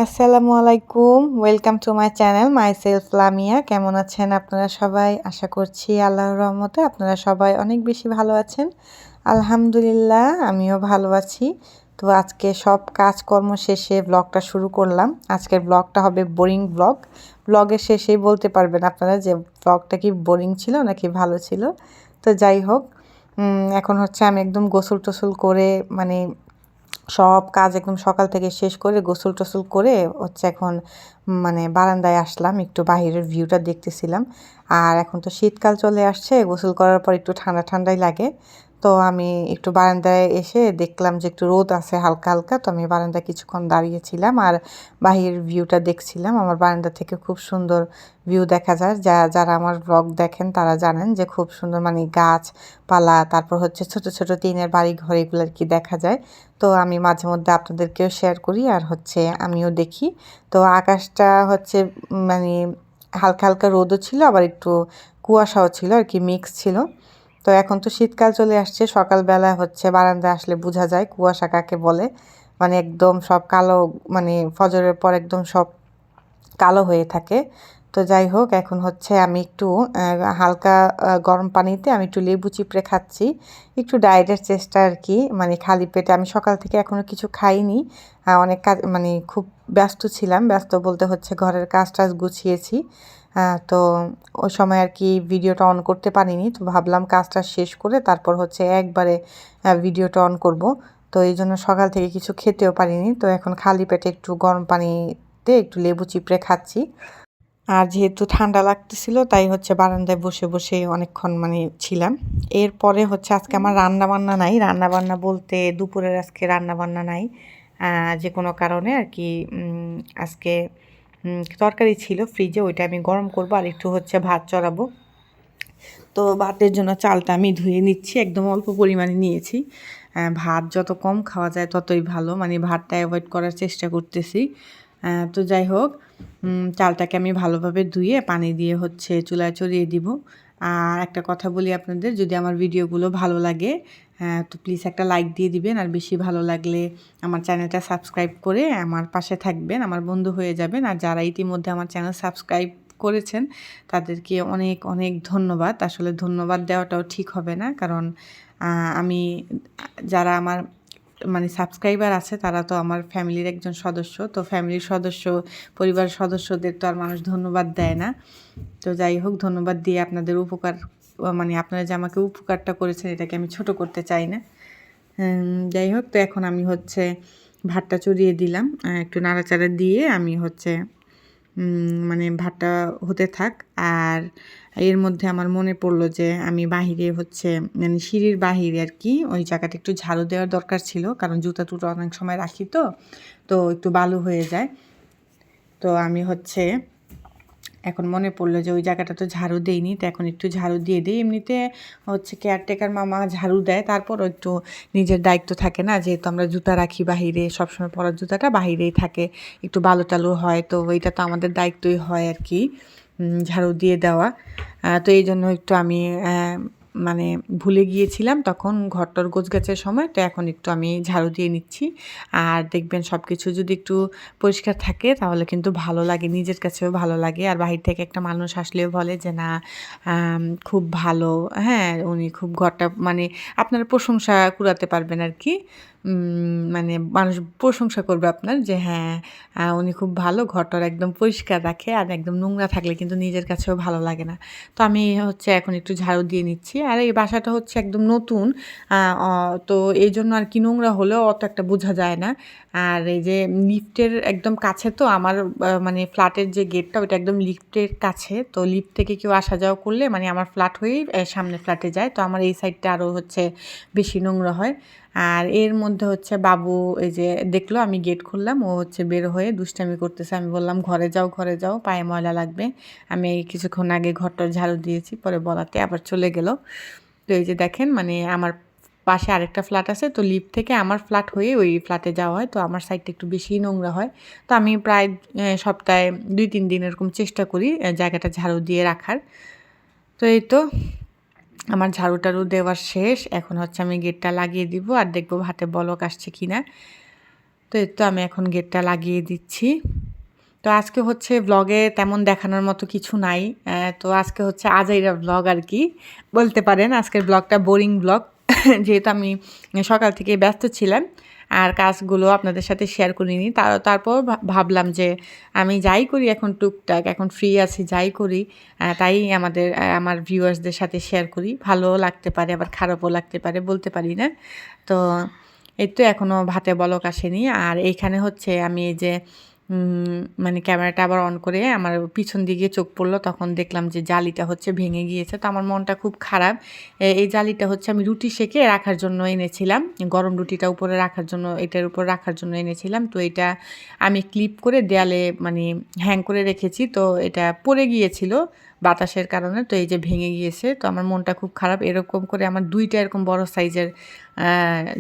আসসালামু আলাইকুম, welcome to my channel myself Lamia. কেমন আছেন আপনারা সবাই? আশা করছি আল্লাহর রহমতে আপনারা সবাই অনেক বেশি ভালো আছেন। আলহামদুলিল্লাহ, আমিও ভালো আছি। তো আজকে সব কাজকর্ম শেষে ব্লগটা শুরু করলাম। আজকের ব্লগটা হবে বোরিং ব্লগ। ব্লগের শেষেই বলতে পারবেন আপনারা যে ব্লগটা কি বোরিং ছিল নাকি ভালো ছিল। তো যাই হোক, এখন হচ্ছে আমি একদম গোসল টোসল করে মানে সব কাজ একদম সকাল থেকে শেষ করে গোসল টোসল করে হচ্ছে এখন মানে বারান্দায় আসলাম, একটু বাহিরের ভিউটা দেখতেছিলাম। আর এখন তো শীতকাল চলে আসছে, গোসল করার পর একটু ঠান্ডা ঠান্ডাই লাগে। তো আমি একটু বারান্দায় এসে দেখলাম যে একটু রোদ আছে হালকা হালকা, তো আমি বারান্দায় কিছুক্ষণ দাঁড়িয়েছিলাম আর বাহিরের ভিউটা দেখছিলাম। আমার বারান্দা থেকে খুব সুন্দর ভিউ দেখা যায়। যারা আমার ব্লগ দেখেন তারা জানেন যে খুব সুন্দর মানে গাছপালা, তারপর হচ্ছে ছোট ছোট টিনের বাড়ি ঘর এগুলো আর কি দেখা যায়। তো আমি মাঝে মধ্যে আপনাদেরকেও শেয়ার করি আর হচ্ছে আমিও দেখি। তো আকাশটা হচ্ছে মানে হালকা হালকা রোদও ছিল, আবার একটু কুয়াশাও ছিল আর কি, মিক্স ছিল। তো এখন তো শীতকাল চলে আসছে, সকালবেলা হচ্ছে বারান্দায় আসলে বোঝা যায় কুয়াশা কাকে বলে। মানে একদম সব কালো, মানে ফজরের পর একদম সব কালো হয়ে থাকে। তো যাই হোক, এখন হচ্ছে আমি একটু হালকা গরম পানিতে আমি একটু লেবু চিপড়ে খাচ্ছি, একটু ডায়েটের চেষ্টা আর কি। মানে খালি পেটে আমি সকাল থেকে এখনও কিছু খাইনি। অনেক কাজ মানে খুব ব্যস্ত ছিলাম, ব্যস্ত বলতে হচ্ছে ঘরের কাজ টাজ গুছিয়েছি। তো ওই সময় আর কি ভিডিওটা অন করতে পারিনি। তো ভাবলাম কাজটা শেষ করে তারপর হচ্ছে একবারে ভিডিওটা অন করব। তো এই জন্য সকাল থেকে কিছু খেতেও পারিনি। তো এখন খালি পেটে একটু গরম পানিতে একটু লেবু চিপড়ে খাচ্ছি। আর যেহেতু ঠান্ডা লাগতেছিল তাই হচ্ছে বারান্দায় বসে বসে অনেকক্ষণ মানে ছিলাম। এরপরে হচ্ছে আজকে আমার রান্নাবান্না নাই, রান্নাবান্না বলতে দুপুরের আজকে রান্নাবান্না নাই। যে কোনো কারণে আর কি আজকে তরকারি ছিল ফ্রিজে, ওইটা আমি গরম করবো আর একটু হচ্ছে ভাত চড়াবো। তো ভাতের জন্য চালটা আমি ধুয়ে নিচ্ছি, একদম অল্প পরিমাণে নিয়েছি। ভাত যত কম খাওয়া যায় ততই ভালো, মানে ভাতটা অ্যাভয়েড করার চেষ্টা করতেছি। তো যাই হোক, চালটাকে আমি ভালোভাবে ধুয়ে পানি দিয়ে হচ্ছে চুলায় চড়িয়ে দিব। আর একটা কথা বলি আপনাদের, যদি আমার ভিডিওগুলো ভালো লাগে তো প্লিজ একটা লাইক দিয়ে দিবেন, আর বেশি ভালো লাগলে আমার চ্যানেলটা সাবস্ক্রাইব করে আমার পাশে থাকবেন, আমার বন্ধু হয়ে যাবেন। আর যারা ইতিমধ্যে আমার চ্যানেল সাবস্ক্রাইব করেছেন তাদেরকে অনেক অনেক ধন্যবাদ। আসলে ধন্যবাদ দেওয়াটাও ঠিক হবে না, কারণ আমি যারা আমার মানে সাবস্ক্রাইবার আছে তারা তো আমার ফ্যামিলির একজন সদস্য। তো ফ্যামিলির সদস্য, পরিবারের সদস্যদের তো আর মানুষ ধন্যবাদ দেয় না। তো যাই হোক, ধন্যবাদ দিয়ে আপনাদের উপকার মানে আপনারা যে আমাকে উপকারটা করেছেন এটাকে আমি ছোট করতে চাই না। যাই হোক, তো এখন আমি হচ্ছে ভাতটা চড়িয়ে দিলাম, একটু নাড়াচাড়া দিয়ে আমি হচ্ছে মানে ভাতটা হতে থাক। আর এর মধ্যে আমার মনে পড়লো যে আমি বাহিরে হচ্ছে মানে সিঁড়ির বাহিরে আর কি ওই জায়গাটা একটু ঝাড়ু দেওয়ার দরকার ছিল, কারণ জুতা টুতো অনেক সময় রাখি তো তো একটু বালু হয়ে যায়। তো আমি হচ্ছে এখন মনে পড়লো যে ওই জায়গাটা তো ঝাড়ু দেইনি, তো এখন একটু ঝাড়ু দিয়ে দিই। এমনিতে হচ্ছে কেয়ারটেকার মামা ঝাড়ু দেয়, তারপরও একটু নিজের দায়িত্ব থাকে না, যেহেতু আমরা জুতা রাখি বাহিরে, সবসময় পরার জুতাটা বাহিরেই থাকে, একটু বালু টালু হয়, তো ওইটা তো আমাদের দায়িত্বই হয় আর কি ঝাড়ু দিয়ে দেওয়া। তো এই জন্য একটু আমি মানে ভুলে গিয়েছিলাম তখন ঘরটর গোছগাছের সময়, তো এখন একটু আমি ঝাড়ু দিয়ে নিচ্ছি। আর দেখবেন সব কিছু যদি একটু পরিষ্কার থাকে তাহলে কিন্তু ভালো লাগে, নিজের কাছেও ভালো লাগে। আর বাহির থেকে একটা মানুষ আসলেও বলে যে না খুব ভালো, হ্যাঁ উনি খুব ঘরটা মানে আপনারা প্রশংসা কুড়াতে পারবেন আর কি। মানে মানুষ প্রশংসা করবে আপনার যে হ্যাঁ উনি খুব ভালো, ঘরটার একদম পরিষ্কার রাখে। আর একদম নোংরা থাকলে কিন্তু নিজের কাছেও ভালো লাগে না। তো আমি হচ্ছে এখন একটু ঝাড়ু দিয়ে নিচ্ছি। আর এই বাসাটা হচ্ছে একদম নতুন, তো এই জন্য আর কি নোংরা হলেও অত একটা বোঝা যায় না। আর এই যে লিফটের একদম কাছে তো আমার মানে ফ্ল্যাটের যে গেটটা ওইটা একদম লিফটের কাছে, তো লিফট থেকে কেউ আসা যাওয়া করলে মানে আমার ফ্ল্যাট হয়েই সামনে ফ্ল্যাটে যায়, তো আমার এই সাইডটা আরও হচ্ছে বেশি নোংরা হয়। আর এর মধ্যে হচ্ছে বাবু এই যে দেখলো আমি গেট খুললাম, ও হচ্ছে বের হয়ে দুষ্টামি করতেছে। আমি বললাম ঘরে যাও ঘরে যাও, পায়ে ময়লা লাগবে। আমি কিছুক্ষণ আগে ঘরটা ঝাড়ু দিয়েছি, পরে বলাতে আবার চলে গেল। তো এই যে দেখেন মানে আমার পাশে আরেকটা ফ্ল্যাট আছে, তো লিফট থেকে আমার ফ্ল্যাট হয়ে ওই ফ্ল্যাটে যাওয়া হয়, তো আমার সাইডটা একটু বেশিই নোংরা হয়। তো আমি প্রায় সপ্তাহে 2-3 দিন এরকম চেষ্টা করি জায়গাটা ঝাড়ু দিয়ে রাখার। তো এই তো আমার ঝাড়ু টাড়ু দেওয়ার শেষ, এখন হচ্ছে আমি গেটটা লাগিয়ে দিব আর দেখবো ভাতে বলক আসছে কিনা। তো এই তো আমি এখন গেটটা লাগিয়ে দিচ্ছি। তো আজকে হচ্ছে ব্লগে তেমন দেখানোর মতো কিছু নাই। তো আজকে হচ্ছে আজাইরা ব্লগ আর কি বলতে পারেন। আজকের ব্লগটা বোরিং ব্লগ যেহেতু আমি সকাল থেকে ব্যস্ত ছিলাম আর কাজগুলো আপনাদের সাথে শেয়ার করিনি। তারপর ভাবলাম যে আমি যাই করি এখন টুকটাক, এখন ফ্রি আছি, যাই করি তাই আমার ভিউয়ার্সদের সাথে শেয়ার করি। ভালোও লাগতে পারে আবার খারাপও লাগতে পারে, বলতে পারি না। তো এই তো এখনও ভাতে বলক আসেনি। আর এইখানে হচ্ছে আমি এই যে মানে ক্যামেরাটা আবার অন করে আমার পিছন দিকে চোখ পড়লো, তখন দেখলাম যে জালিটা হচ্ছে ভেঙে গিয়েছে। তো আমার মনটা খুব খারাপ। এই জালিটা হচ্ছে আমি রুটি সেঁকে রাখার জন্য এনেছিলাম, গরম রুটিটা উপরে রাখার জন্য, এটার উপর রাখার জন্য এনেছিলাম। তো এটা আমি ক্লিপ করে দেয়ালে মানে হ্যাং করে রেখেছি। তো এটা পড়ে গিয়েছিল বাতাসের কারণে, তো এই যে ভেঙে গিয়েছে। তো আমার মনটা খুব খারাপ। এরকম করে আমার 2টা এরকম বড় সাইজের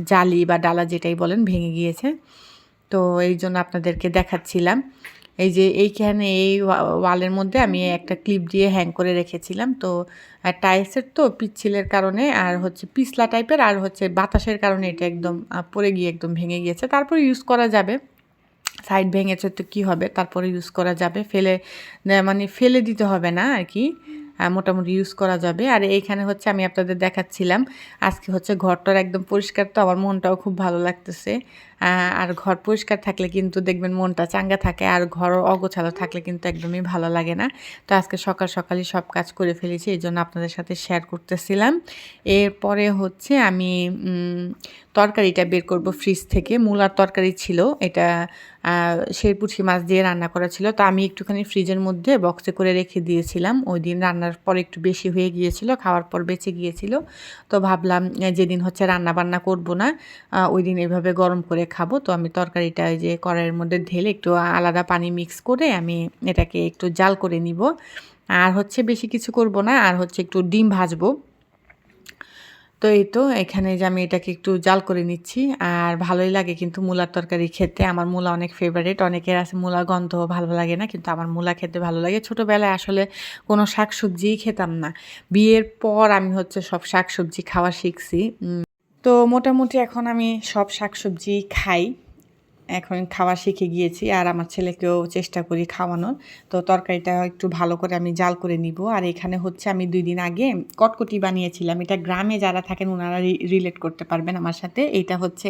জালি বা ডালা যেটাই বলেন ভেঙে গিয়েছে। তো এই জন্য আপনাদেরকে দেখাচ্ছিলাম। এই যে এইখানে এই ওয়ালের মধ্যে আমি একটা ক্লিপ দিয়ে হ্যাং করে রেখেছিলাম। তো টাইলসের তো পিচ্ছিলের কারণে আর হচ্ছে পিছলা টাইপের আর হচ্ছে বাতাসের কারণে এটা একদম পড়ে গিয়ে একদম ভেঙে গিয়েছে। তারপর ইউজ করা যাবে, সাইড ভেঙেছে তো কী হবে, তারপরে ইউজ করা যাবে, মানে ফেলে দিতে হবে না আর কি, মোটামুটি ইউজ করা যাবে। আর এইখানে হচ্ছে আমি আপনাদের দেখাচ্ছিলাম আজকে হচ্ছে ঘরটার একদম পরিষ্কার, তো আমার মনটাও খুব ভালো লাগতেছে। আর ঘর পরিষ্কার থাকলে কিন্তু দেখবেন মনটা চাঙ্গা থাকে, আর ঘর অগোছালো থাকলে কিন্তু একদমই ভালো লাগে না। তো আজকে সকাল সকালই সব কাজ করে ফেলেছি, এই জন্য আপনাদের সাথে শেয়ার করতেছিলাম। এরপরে হচ্ছে আমি তরকারিটা বের করব ফ্রিজ থেকে। মূলার তরকারি ছিল, এটা শেরপুঁটি মাছ দিয়ে রান্না করা ছিল। তো আমি একটুখানি ফ্রিজের মধ্যে বক্সে করে রেখে দিয়েছিলাম। ওই দিন রান্নার পর একটু বেশি হয়ে গিয়েছিল, খাওয়ার পর বেঁচে গিয়েছিল। তো ভাবলাম যেদিন হচ্ছে রান্না বান্না করব না ওই দিন এভাবে গরম করে খাবো। তো আমি তরকারিটা ওই যে কড়াইয়ের মধ্যে ঢেলে একটু আলাদা পানি মিক্স করে আমি এটাকে একটু জাল করে নিব। আর হচ্ছে বেশি কিছু করব না, আর হচ্ছে একটু ডিম ভাজবো। তো এই তো এখানে যে আমি এটাকে একটু জাল করে নিচ্ছি। আর ভালোই লাগে কিন্তু মূলার তরকারি খেতে। আমার মূলা অনেক ফেভারিট। অনেকের আছে মূলার গন্ধ ভালো লাগে না, কিন্তু আমার মূলা খেতে ভালো লাগে। ছোটোবেলায় আসলে কোনো শাকসবজিই খেতাম না। বিয়ের পর আমি হচ্ছে সব শাকসবজি খাওয়া শিখছি। তো মোটামুটি এখন আমি সব শাকসবজি খাই, এখন খাওয়া শিখে গিয়েছি। আর আমার ছেলেকেও চেষ্টা করি খাওয়ানোর। তো তরকারিটা একটু ভালো করে আমি জাল করে নিব। আর এখানে হচ্ছে আমি 2 দিন আগে কটকটি বানিয়েছিলাম। এটা গ্রামে যারা থাকেন ওনারা রিলেট করতে পারবেন আমার সাথে। এটা হচ্ছে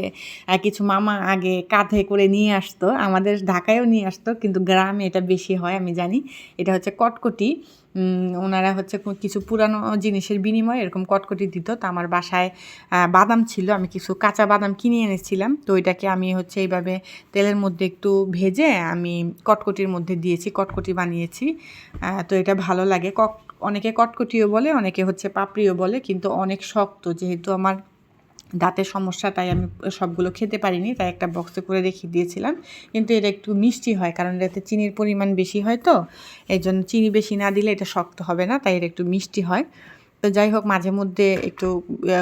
কিছু মামা আগে কাঁধে করে নিয়ে আসতো, আমাদের ঢাকায়ও নিয়ে আসতো, কিন্তু গ্রামে এটা বেশি হয় আমি জানি। এটা হচ্ছে কটকটি। ওনারা হচ্ছে কিছু পুরানো জিনিসের বিনিময়ে এরকম কটকটি দিত। তো আমার বাসায় বাদাম ছিল, আমি কিছু কাঁচা বাদাম কিনে এনেছিলাম। তো ওইটাকে আমি হচ্ছে এইভাবে তেলের মধ্যে একটু ভেজে আমি কটকটির মধ্যে দিয়েছি, কটকটি বানিয়েছি। তো এটা ভালো লাগে। অনেকে কটকটিও বলে, অনেকে হচ্ছে পাপড়িও বলে, কিন্তু অনেক শক্ত, যেহেতু আমার দাঁতের সমস্যা তাই আমি সবগুলো খেতে পারিনি, তাই একটা বক্সে করে রেখে দিয়েছিলাম। কিন্তু এটা একটু মিষ্টি হয়, কারণ এটাতে চিনির পরিমাণ বেশি হয়। তো এই জন্য চিনি বেশি না দিলে এটা শক্ত হবে না, তাই এটা একটু মিষ্টি হয়। তো যাই হোক, মাঝে মধ্যে একটু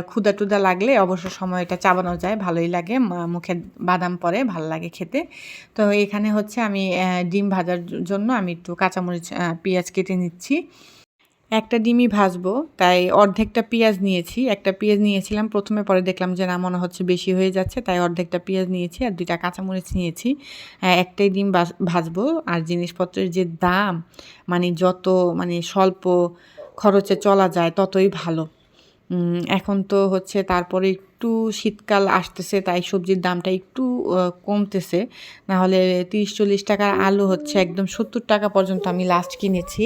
ক্ষুধা টুধা লাগলে অবসর সময় এটা চাবানো যায়, ভালোই লাগে, মুখে বাদাম পড়ে, ভালো লাগে খেতে। তো এখানে হচ্ছে আমি ডিম ভাজার জন্য আমি একটু কাঁচামরিচ পেঁয়াজ কেটে নিচ্ছি। একটা ডিমই ভাজবো, তাই অর্ধেকটা পেঁয়াজ নিয়েছি। একটা পেঁয়াজ নিয়েছিলাম প্রথমে, পরে দেখলাম যে না, মনে হচ্ছে বেশি হয়ে যাচ্ছে, তাই অর্ধেকটা পেঁয়াজ নিয়েছি আর 2টা কাঁচামরিচ নিয়েছি। একটাই ডিম ভাজবো। আর জিনিসপত্রের যে দাম, মানে যত মানে স্বল্প খরচে চলা যায় ততই ভালো। এখন তো হচ্ছে তারপরে একটু শীতকাল আসতেছে, তাই সবজির দামটা একটু কমতেছে। নাহলে 30-40 টাকার আলু হচ্ছে একদম 70 টাকা পর্যন্ত আমি লাস্ট কিনেছি।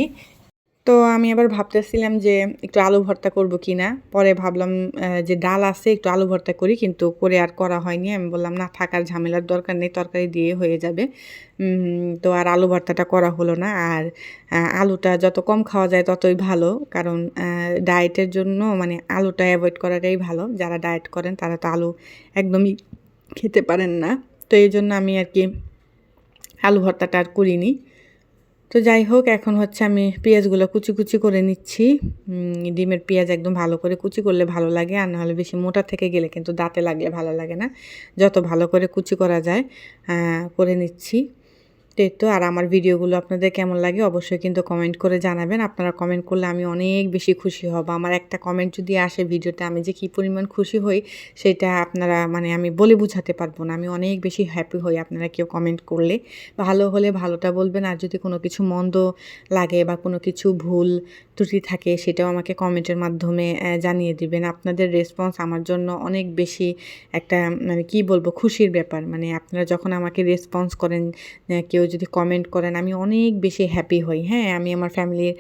তো আমি আবার ভাবতেছিলাম যে একটু আলু ভর্তা করব কিনা। পরে ভাবলাম যে ডাল আছে, একটু আলু ভর্তা করি, কিন্তু করে আর করা হয়নি। আমি বললাম না থাক, আর ঝামেলার দরকার নেই, তরকারি দিয়ে হয়ে যাবে। তো আর আলু ভর্তাটা করা হলো না। আর আলুটা যত কম খাওয়া যায় ততই ভালো, কারণ ডায়েটের জন্য মানে আলুটা অ্যাভয়েড করাটাই ভালো। যারা ডায়েট করেন তারা তো আলু একদমই খেতে পারেন না। তো এই জন্য আমি আর কি আলু ভর্তাটা আর করিনি। তো যাই হোক, এখন হচ্ছে আমি পেঁয়াজগুলো কুচি কুচি করে নিচ্ছি। ডিমের পেঁয়াজ একদম ভালো করে কুচি করলে ভালো লাগে, আর নাহলে বেশি মোটা থেকে গেলে কিন্তু দাঁতে লাগলে ভালো লাগে না। যত ভালো করে কুচি করা যায় করে নিচ্ছি। তো তো এই তো আর আমার ভিডিওগুলো আপনাদের কেমন লাগে অবশ্যই কিন্তু কমেন্ট করে জানাবেন। আপনারা কমেন্ট করলে আমি অনেক বেশি খুশি হব। আমার একটা কমেন্ট যদি আসে ভিডিওতে আমি যে কী পরিমাণ খুশি হই সেটা আপনারা মানে আমি বলে বোঝাতে পারবো না। আমি অনেক বেশি হ্যাপি হই আপনারা কেউ কমেন্ট করলে। ভালো হলে ভালোটা বলবেন আর যদি কোনো কিছু মন্দ লাগে বা কোনো কিছু ভুল ত্রুটি থাকে সেটাও আমাকে কমেন্টের মাধ্যমে জানিয়ে দিবেন। আপনাদের রেসপন্স আমার জন্য অনেক বেশি একটা মানে কী বলবো খুশির ব্যাপার। মানে আপনারা যখন আমাকে রেসপন্স করেন কেউ যদি কমেন্ট করেন আমি অনেক বেশি হ্যাপি হই। হ্যাঁ, আমি আমার ফ্যামিলির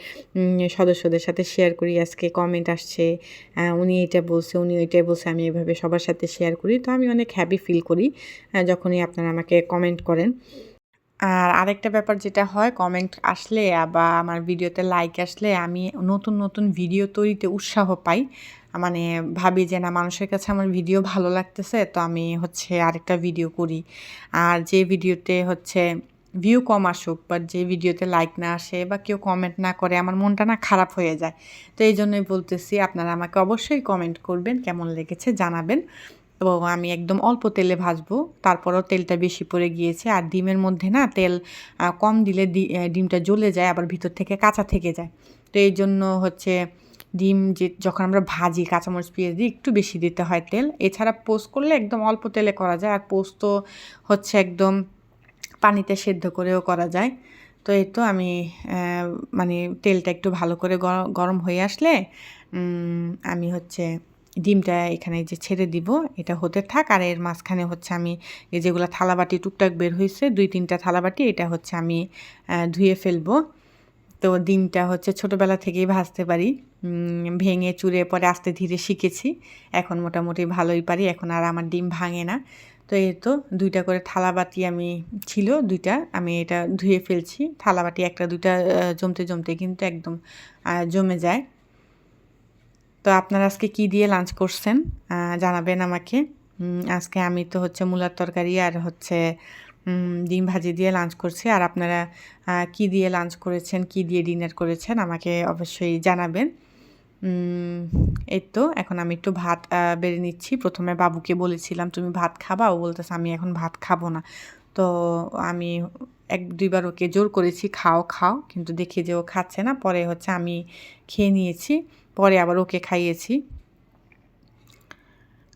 সদস্যদের সাথে শেয়ার করি আজকে কমেন্ট আসছে, উনি এটা বলছে, উনি ওইটাই বলছে, আমি এভাবে সবার সাথে শেয়ার করি। তো আমি অনেক হ্যাপি ফিল করি যখনই আপনারা আমাকে কমেন্ট করেন। আর আরেকটা ব্যাপার যেটা হয় কমেন্ট আসলে বা আমার ভিডিওতে লাইক আসলে আমি নতুন, নতুন ভিডিও তৈরিতে উৎসাহ পাই। মানে ভাবি যে না মানুষের কাছে আমার ভিডিও ভালো লাগতেছে তো আমি হচ্ছে আরেকটা ভিডিও করি। আর যে ভিডিওতে হচ্ছে ভিউ কম আসুক বাট যে ভিডিওতে লাইক না আসে বা কেউ কমেন্ট না করে আমার মনটা না খারাপ হয়ে যায়। তো এইজন্যই বলতেছি আপনারা আমাকে অবশ্যই কমেন্ট করবেন, কেমন লেগেছে জানাবেন। তো আমি একদম অল্প তেলে ভাজবো। তারপরেও তেলটা বেশি পড়ে গিয়েছে। আর ডিমের মধ্যে না তেল কম দিলে ডিমটা জ্বলে যায় আবার ভিতর থেকে কাঁচা থেকে যায়। তো এইজন্য হচ্ছে ডিম যখন আমরা ভাজি কাঁচামরিচ পেঁয়াজ দিয়ে একটু বেশি দিতে হয় তেল। এছাড়া পোস্ত করলে একদম অল্প তেলে করা যায়। আর পোস্ত হচ্ছে একদম পানিতে সেদ্ধ করেও করা যায়। তো এই তো আমি মানে তেলটা একটু ভালো করে গরম হয়ে আসলে আমি হচ্ছে ডিমটা এখানে যে ছেড়ে দিব, এটা হতে থাক। আর এর মাঝখানে হচ্ছে আমি এই যেগুলো থালাবাটি টুকটাক বের হয়েছে ২-৩টা থালাবাটি এটা হচ্ছে আমি ধুয়ে ফেলবো। তো ডিমটা হচ্ছে ছোটোবেলা থেকেই ভাজতে পারি। ভেঙে চুরে পরে আস্তে ধীরে শিখেছি। এখন মোটামুটি ভালোই পারি। এখন আর আমার ডিম ভাঙে না। তো এই তো ২টা করে থালাবাটি আমি ছিল ২টা আমি এটা ধুয়ে ফেলছি। থালাবাটি ১টা-২টা জমতে, জমতে কিন্তু একদম জমে যায়। তো আপনারা আজকে কী দিয়ে লাঞ্চ করছেন জানাবেন আমাকে। আজকে আমি তো হচ্ছে মূলার তরকারি আর হচ্ছে ডিম ভাজি দিয়ে লাঞ্চ করছি। আর আপনারা কী দিয়ে লাঞ্চ করেছেন, কী দিয়ে ডিনার করেছেন আমাকে অবশ্যই জানাবেন। এই তো এখন আমি একটু ভাত বেড়ে নিচ্ছি। প্রথমে বাবুকে বলেছিলাম, "তুমি ভাত খাবা?" ও বলতেছে, "আমি এখন ভাত খাবো না।" তো আমি ১-২ বার ওকে জোর করেছি, "খাও, খাও।" কিন্তু দেখি যে ও খাচ্ছে না। পরে হচ্ছে আমি খেয়ে নিয়েছি। পরে আবার ওকে খাইয়েছি।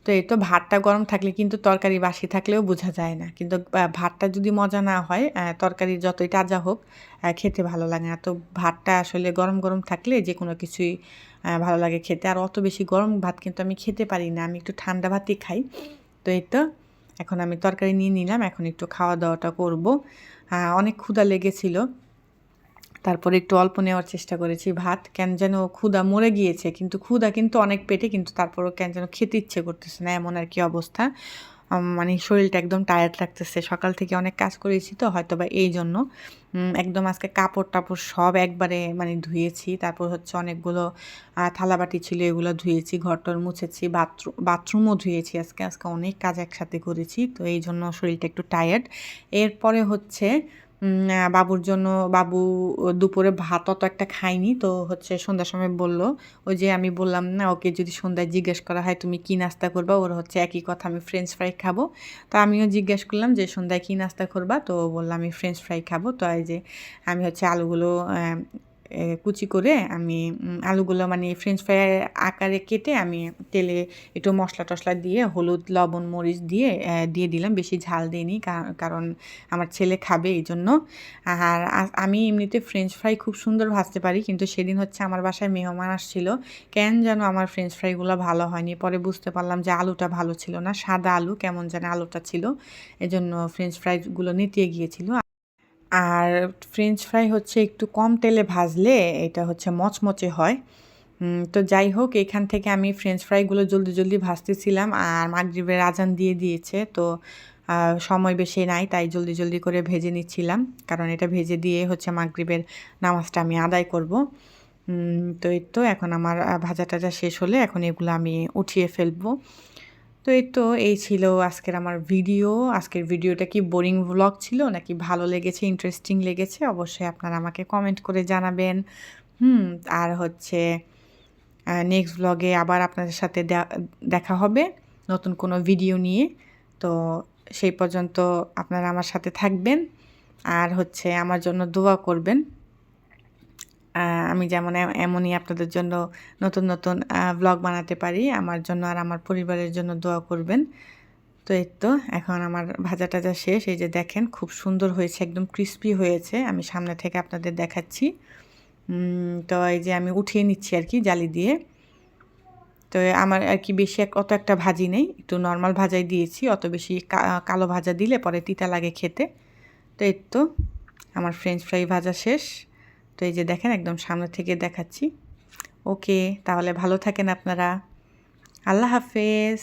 তো এই তো ভাতটা গরম থাকলে কিন্তু তরকারি বাসি থাকলেও বোঝা যায় না। কিন্তু ভাতটা যদি মজা না হয় তরকারি যতই তাজা হোক খেতে ভালো লাগে না। তো ভাতটা আসলে গরম, গরম থাকলে যেকোনো কিছুই ভালো লাগে খেতে। আর অত বেশি গরম ভাত কিন্তু আমি খেতে পারি না। আমি একটু ঠান্ডা ভাতই খাই। তো এই তো এখন আমি তরকারি নিয়ে নিলাম। এখন একটু খাওয়া-দাওয়াটা করব। অনেক ক্ষুধা লেগেছিল। তারপরে একটু অল্প নেওয়ার চেষ্টা করেছি ভাত। কেন যেন ক্ষুধা মরে গিয়েছে। কিন্তু ক্ষুধা কিন্তু অনেক পেটে কিন্তু তারপরেও কেন যেন খেতে ইচ্ছে করতেছে না এমন আর কি অবস্থা। মানে শরীরটা একদম টায়ার্ড লাগতেছে। সকাল থেকে অনেক কাজ করেছি তো হয়তোবা এইজন্য। একদম আজকে কাপড়-টাপড় সব একবারে মানে ধুয়েছি। তারপর হচ্ছে অনেকগুলো থালাবাটি ছিল এগুলো ধুয়েছি, ঘর-টর মুছেছি, বাথরুমও ধুয়েছি আজকে। আজকে অনেক কাজ একসাথে করেছি। তো এইজন্য শরীরটা একটু টায়ার্ড। এরপরে হচ্ছে বাবুর জন্য বাবু দুপুরে ভাত অত একটা খায়নি। তো হচ্ছে সন্ধ্যার সময় বলল, ওই যে আমি বললাম না ওকে যদি সন্ধ্যায় জিজ্ঞেস করা হয় তুমি কী নাস্তা করবা? ওর হচ্ছে একই কথা আমি ফ্রেঞ্চ ফ্রাই খাবো। তো আমিও জিজ্ঞেস করলাম যে সন্ধ্যায় কী নাস্তা করবা? তো ও বলল আমি ফ্রেঞ্চ ফ্রাই খাবো। তো এই যে আমি হচ্ছে আলুগুলো কুচি করে আমি আলুগুলো মানে ফ্রেঞ্চ ফ্রাই আকারে কেটে আমি তেলে একটু মশলা-টশলা দিয়ে হলুদ, লবণ, মরিচ দিয়ে দিয়ে দিলাম। বেশি ঝাল দেইনি কারণ আমার ছেলে খাবে এইজন্য। আর আমি এমনিতে ফ্রেঞ্চ ফ্রাই খুব সুন্দর ভাজতে পারি। কিন্তু সেদিন হচ্ছে আমার বাসায় মেহমান আসছিল। কেন যেন আমার ফ্রেঞ্চ ফ্রাইগুলো ভালো হয়নি। পরে বুঝতে পারলাম যে আলুটা ভালো ছিল না। সাদা আলু কেমন যেন আলুটা ছিল। এজন্য ফ্রেঞ্চ ফ্রাইগুলো নেতিয়ে গিয়েছিল। আর ফ্রেঞ্চ ফ্রাই হচ্ছে একটু কম তেলে ভাজলে এটা হচ্ছে মচমচে হয়। তো যাই হোক এখান থেকে আমি ফ্রেঞ্চ ফ্রাইগুলো জলদি, জলদি ভাজতেছিলাম আর মাগরিবের আজান দিয়ে দিয়েছে। তো সময় বেশি নাই তাই জলদি, জলদি করে ভেজে নিচ্ছিলাম। কারণ এটা ভেজে দিয়ে হচ্ছে মাগরিবের নামাজটা আমি আদায় করব। তো এই তো এখন আমার ভাজা-টাজা শেষ হলে এখন এগুলো আমি উঠিয়ে ফেলবো। তো এই ছিল আজকের আমার ভিডিও। আজকের ভিডিওটা কি বোরিং ভ্লগ ছিল নাকি ভালো লেগেছে, ইন্টারেস্টিং লেগেছে? অবশ্যই আপনারা আমাকে কমেন্ট করে জানাবেন। আর হচ্ছে নেক্সট ভ্লগে আবার আপনাদের সাথে দেখা হবে নতুন কোনো ভিডিও নিয়ে। তো সেই পর্যন্ত আপনারা আমার সাথে থাকবেন। আর হচ্ছে আমার জন্য দোয়া করবেন। আমি যেমন এমনই আপনাদের জন্য নতুন নতুন ব্লগ বানাতে পারি। আমার জন্য আর আমার পরিবারের জন্য দোয়া করবেন। তো এই তো এখন আমার ভাজা টাজা শেষ। এই যে দেখেন খুব সুন্দর হয়েছে, একদম ক্রিস্পি হয়েছে। আমি সামনে থেকে আপনাদের দেখাচ্ছি। তো এই যে আমি উঠিয়ে নিচ্ছি আর কি জালি দিয়ে। তো আমার আর কি বেশি অত একটা ভাজি নেই, একটু নর্মাল ভাজাই দিয়েছি। অত বেশি কালো ভাজা দিলে পরে তিতা লাগে খেতে। তো এই তো আমার ফ্রেঞ্চ ফ্রাই ভাজা শেষ। তো এই যে দেখেন একদম সামনে থেকে দেখাচ্ছি। ওকে, তাহলে ভালো থাকেন আপনারা। আল্লাহ হাফেজ।